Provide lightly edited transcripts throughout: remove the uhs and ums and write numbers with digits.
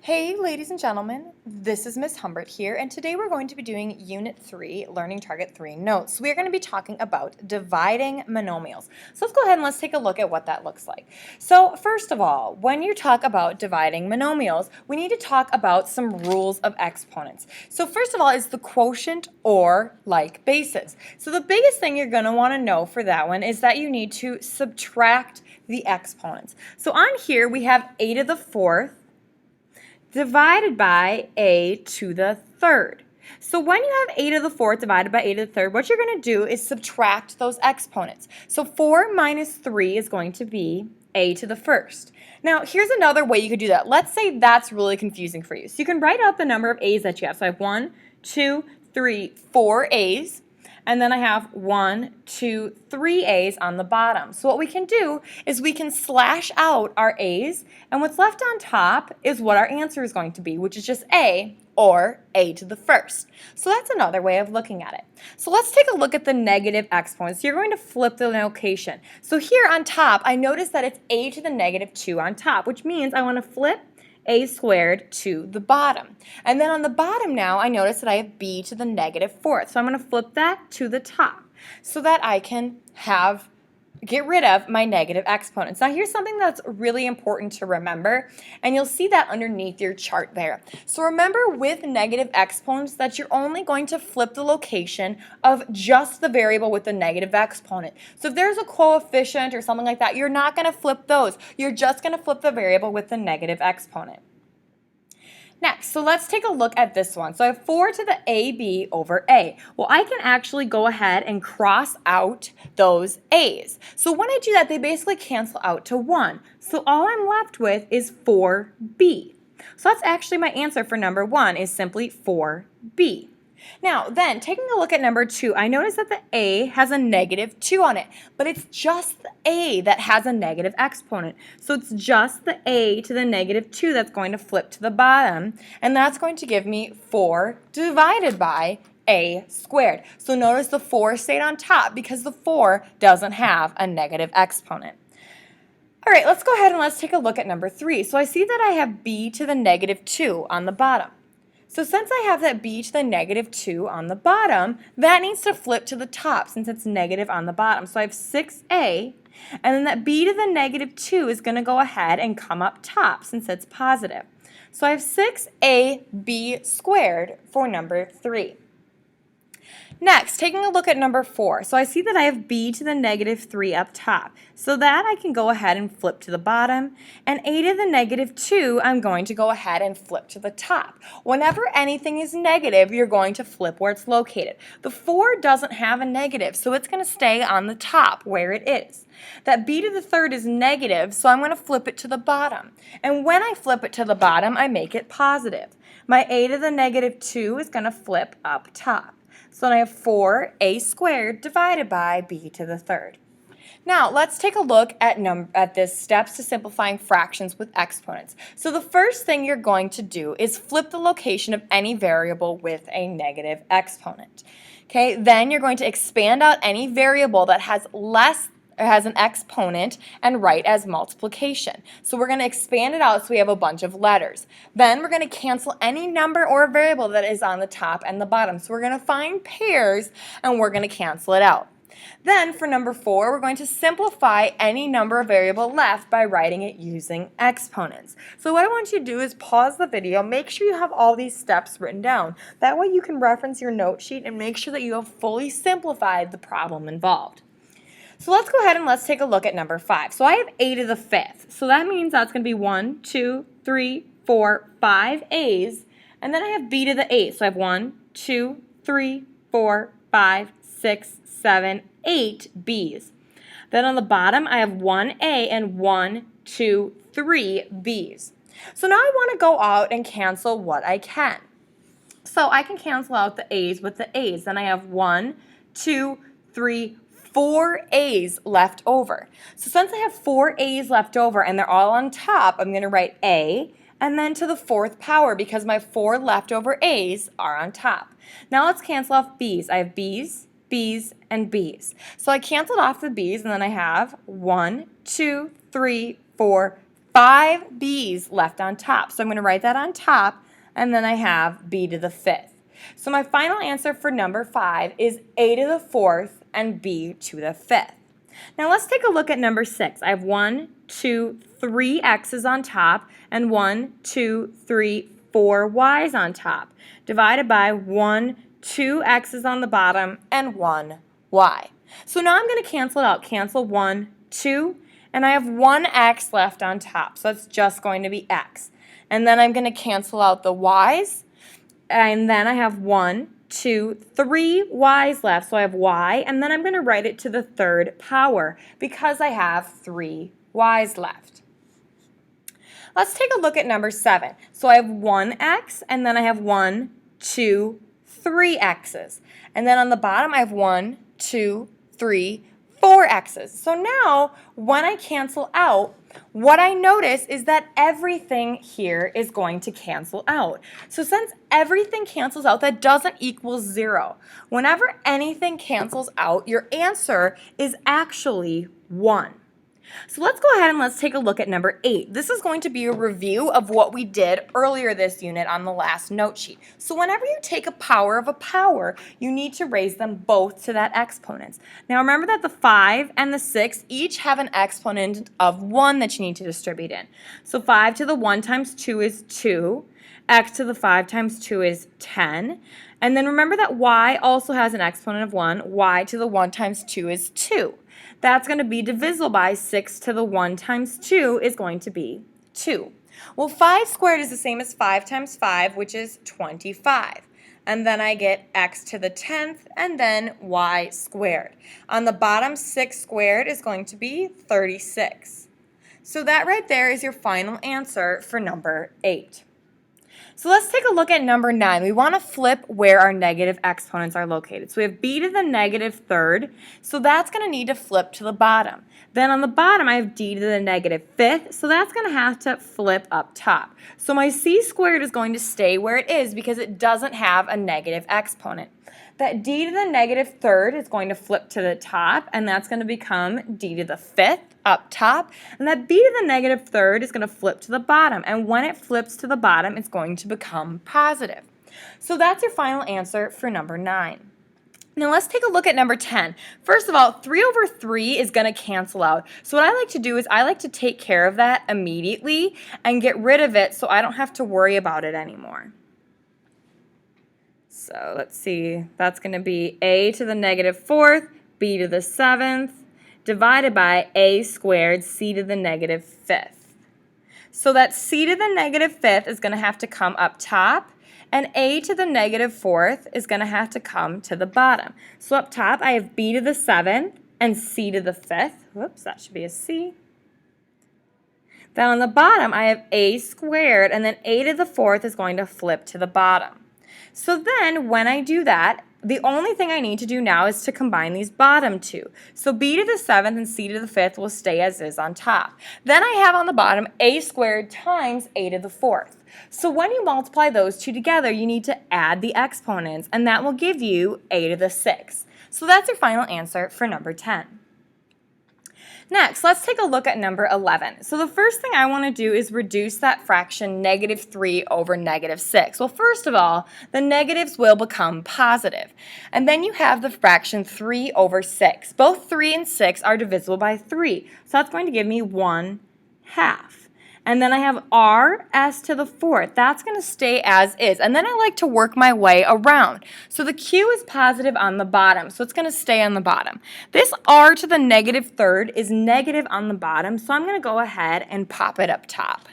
Hey ladies and gentlemen, this is Miss Humbert here, and today we're going to be doing Unit 3, Learning Target 3 Notes. So we're going to be talking about dividing monomials. So let's go ahead and let's take a look at what that looks like. So first of all, when you talk about dividing monomials, we need to talk about some rules of exponents. So first of all is the quotient or like bases. So the biggest thing you're going to want to know for that one is that you need to subtract the exponents. So on here we have a to the fourth divided by a to the third. So when you have a to the fourth divided by a to the third, what you're going to do is subtract those exponents. So 4 minus 3 is going to be a to the first. Now, here's another way you could do that. Let's say that's really confusing for you. So you can write out the number of a's that you have. So I have 1, 2, 3, 4 a's. And then I have 1, 2, 3 A's on the bottom. So what we can do is we can slash out our A's, and what's left on top is what our answer is going to be, which is just A, or a to the first. So that's another way of looking at it. So let's take a look at the negative exponents. You're going to flip the notation. So here on top, I notice that it's a to the negative 2 on top, which means I want to flip a squared to the bottom. And then on the bottom now, I notice that I have b to the negative fourth. So I'm going to flip that to the top so that I can get rid of my negative exponents. Now here's something that's really important to remember, and you'll see that underneath your chart there. So remember with negative exponents that you're only going to flip the location of just the variable with the negative exponent. So if there's a coefficient or something like that, you're not going to flip those. You're just going to flip the variable with the negative exponent. Next, so let's take a look at this one. So I have 4 to the AB over A. Well, I can actually go ahead and cross out those A's. So when I do that, they basically cancel out to 1. So all I'm left with is 4B. So that's actually my answer for number 1 is simply 4B. Now, then, taking a look at number 2, I notice that the A has a negative 2 on it, but it's just the A that has a negative exponent. So it's just the A to the negative 2 that's going to flip to the bottom, and that's going to give me 4 divided by A squared. So notice the 4 stayed on top because the 4 doesn't have a negative exponent. All right, let's go ahead and let's take a look at number 3. So I see that I have B to the negative 2 on the bottom. So since I have that b to the negative 2 on the bottom, that needs to flip to the top since it's negative on the bottom. So I have 6a, and then that b to the negative 2 is going to go ahead and come up top since it's positive. So I have 6ab squared for number 3. Next, taking a look at number 4. So I see that I have b to the negative 3 up top. So that I can go ahead and flip to the bottom. And a to the negative 2, I'm going to go ahead and flip to the top. Whenever anything is negative, you're going to flip where it's located. The 4 doesn't have a negative, so it's going to stay on the top where it is. That b to the third is negative, so I'm going to flip it to the bottom. And when I flip it to the bottom, I make it positive. My a to the negative 2 is going to flip up top. So then I have 4a squared divided by b to the third. Now, let's take a look at this steps to simplifying fractions with exponents. So the first thing you're going to do is flip the location of any variable with a negative exponent. Okay, then you're going to expand out any variable that has an exponent and write as multiplication. So we're going to expand it out so we have a bunch of letters. Then we're going to cancel any number or variable that is on the top and the bottom. So we're going to find pairs and we're going to cancel it out. Then for number 4, we're going to simplify any number or variable left by writing it using exponents. So what I want you to do is pause the video, make sure you have all these steps written down. That way you can reference your note sheet and make sure that you have fully simplified the problem involved. So let's go ahead and let's take a look at number 5. So I have a to the fifth. So that means that's going to be 1, 2, 3, 4, 5 A's. And then I have b to the 8th. So I have 1, 2, 3, 4, 5, 6, 7, 8 B's. Then on the bottom, I have 1A and 1, 2, 3 B's. So now I want to go out and cancel what I can. So I can cancel out the A's with the A's. Then I have 1, 2, 3, 4 A's left over. So since I have 4 A's left over and they're all on top, I'm going to write A and then to the 4th power because my 4 leftover A's are on top. Now let's cancel off B's. I have B's, B's, and B's. So I canceled off the B's and then I have 1, 2, 3, 4, 5 b's left on top. So I'm going to write that on top, and then I have b to the 5th. So my final answer for number 5 is a to the 4th and b to the 5th. Now let's take a look at number 6. I have 1, 2, 3 x's on top and 1, 2, 3, 4 y's on top, divided by 1, 2 x's on the bottom and 1 y. So now I'm going to cancel it out. Cancel 1, 2, and I have 1 x left on top. So it's just going to be x. And then I'm going to cancel out the y's, and then I have 1, 2, 3 y's left, so I have y, and then I'm going to write it to the 3rd power because I have 3 y's left. Let's take a look at number 7. So I have 1x, and then I have 1, 2, 3 x's. And then on the bottom I have 1, 2, 3, 4 x's. So now when I cancel out, what I notice is that everything here is going to cancel out. So since everything cancels out, that doesn't equal 0. Whenever anything cancels out, your answer is actually 1. So let's go ahead and let's take a look at number 8. This is going to be a review of what we did earlier this unit on the last note sheet. So whenever you take a power of a power, you need to raise them both to that exponent. Now remember that the 5 and the 6 each have an exponent of 1 that you need to distribute in. So 5 to the 1 times 2 is 2. X to the 5 times 2 is 10. And then remember that y also has an exponent of 1. Y to the 1 times 2 is 2. That's going to be divisible by 6 to the 1 times 2 is going to be 2. Well, 5 squared is the same as 5 times 5, which is 25. And then I get x to the 10th and then y squared. On the bottom, 6 squared is going to be 36. So that right there is your final answer for number 8. So let's take a look at number 9. We want to flip where our negative exponents are located. So we have b to the negative 3rd, so that's going to need to flip to the bottom. Then on the bottom I have d to the negative 5th, so that's going to have to flip up top. So my c squared is going to stay where it is because it doesn't have a negative exponent. That d to the negative 3rd is going to flip to the top, and that's going to become d to the 5th up top. And that b to the negative 3rd is going to flip to the bottom, and when it flips to the bottom, it's going to become positive. So that's your final answer for number 9. Now let's take a look at number 10. First of all, 3 over 3 is going to cancel out. So what I like to do is I like to take care of that immediately and get rid of it so I don't have to worry about it anymore. So let's see, that's going to be a to the negative 4th, b to the 7th, divided by a squared, c to the negative 5th. So that c to the negative 5th is going to have to come up top, and a to the negative 4th is going to have to come to the bottom. So up top, I have b to the 7th and c to the 5th. Whoops, that should be a c. Then on the bottom, I have a squared, and then a to the 4th is going to flip to the bottom. So then when I do that, the only thing I need to do now is to combine these bottom two. So b to the 7th and c to the 5th will stay as is on top. Then I have on the bottom a squared times a to the 4th. So when you multiply those two together, you need to add the exponents, and that will give you a to the 6th. So that's your final answer for number 10. Next, let's take a look at number 11. So the first thing I want to do is reduce that fraction negative 3 over negative 6. Well, first of all, the negatives will become positive. And then you have the fraction 3 over 6. Both 3 and 6 are divisible by 3. So that's going to give me 1/2. And then I have s to the 4th. That's going to stay as is. And then I like to work my way around. So the q is positive on the bottom, so it's going to stay on the bottom. This r to the negative 3rd is negative on the bottom, so I'm going to go ahead and pop it up top.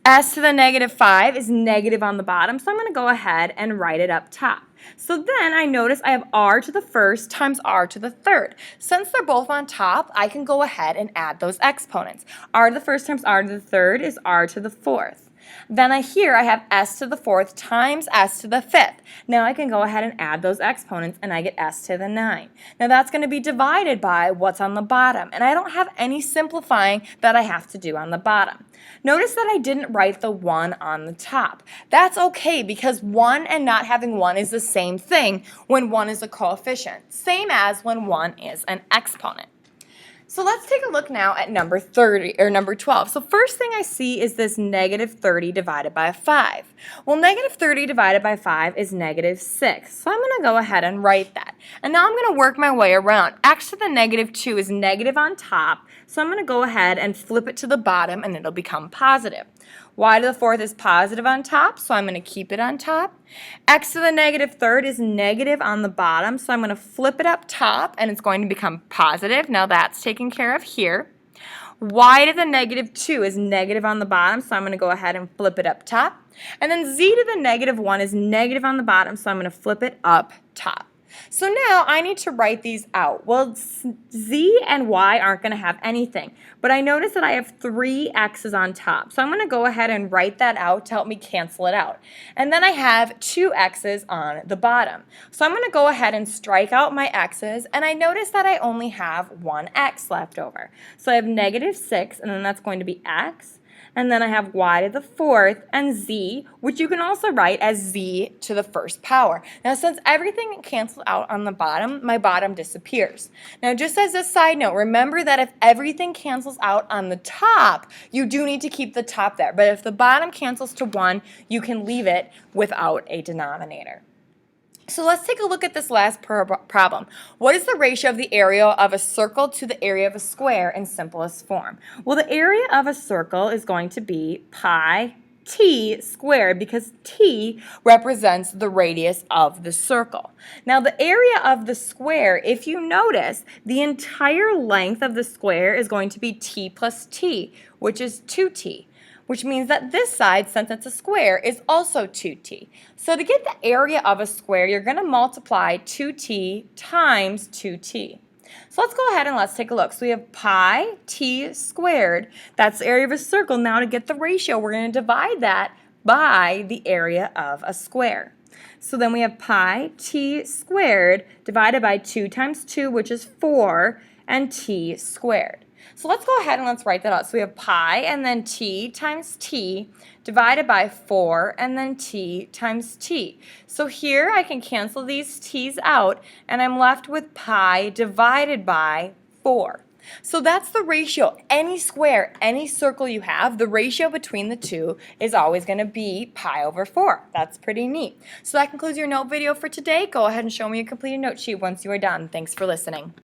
S to the negative 5 is negative on the bottom, so I'm going to go ahead and write it up top. So then I notice I have r to the 1st times r to the 3rd. Since they're both on top, I can go ahead and add those exponents. r to the 1st times r to the 3rd is r to the 4th. Then here I have s to the 4th times s to the 5th. Now I can go ahead and add those exponents, and I get s to the 9. Now that's going to be divided by what's on the bottom, and I don't have any simplifying that I have to do on the bottom. Notice that I didn't write the 1 on the top. That's okay, because 1 and not having 1 is the same thing when 1 is a coefficient, same as when 1 is an exponent. So let's take a look now at number 30 or number 12. So first thing I see is this negative 30 divided by 5. Well, negative 30 divided by 5 is negative 6. So I'm going to go ahead and write that. And now I'm going to work my way around. X to the negative 2 is negative on top. So I'm going to go ahead and flip it to the bottom and it'll become positive. Y to the fourth is positive on top, so I'm going to keep it on top. X to the negative third is negative on the bottom, so I'm going to flip it up top and it's going to become positive. Now that's taken care of here. Y to the negative 2 is negative on the bottom, so I'm going to go ahead and flip it up top. And then Z to the negative 1 is negative on the bottom, so I'm going to flip it up top. So now I need to write these out. Well, Z and Y aren't going to have anything, but I notice that I have 3 X's on top. So I'm going to go ahead and write that out to help me cancel it out. And then I have 2 X's on the bottom. So I'm going to go ahead and strike out my X's, and I notice that I only have 1 X left over. So I have negative 6, and then that's going to be X. And then I have y to the fourth and z, which you can also write as z to the first power. Now, since everything canceled out on the bottom, my bottom disappears. Now, just as a side note, remember that if everything cancels out on the top, you do need to keep the top there. But if the bottom cancels to 1, you can leave it without a denominator. So let's take a look at this last problem. What is the ratio of the area of a circle to the area of a square in simplest form? Well, the area of a circle is going to be pi t squared because t represents the radius of the circle. Now, the area of the square, if you notice, the entire length of the square is going to be t plus t, which is 2t. Which means that this side, since it's a square, is also 2t. So to get the area of a square, you're going to multiply 2t times 2t. So let's go ahead and let's take a look. So we have pi t squared. That's the area of a circle. Now to get the ratio, we're going to divide that by the area of a square. So then we have pi t squared divided by 2 times 2, which is 4, and t squared. So let's go ahead and let's write that out. So we have pi and then t times t divided by 4 and then t times t. So here I can cancel these t's out and I'm left with pi divided by 4. So that's the ratio. Any square, any circle you have, the ratio between the two is always going to be pi over 4. That's pretty neat. So that concludes your note video for today. Go ahead and show me your completed note sheet once you are done. Thanks for listening.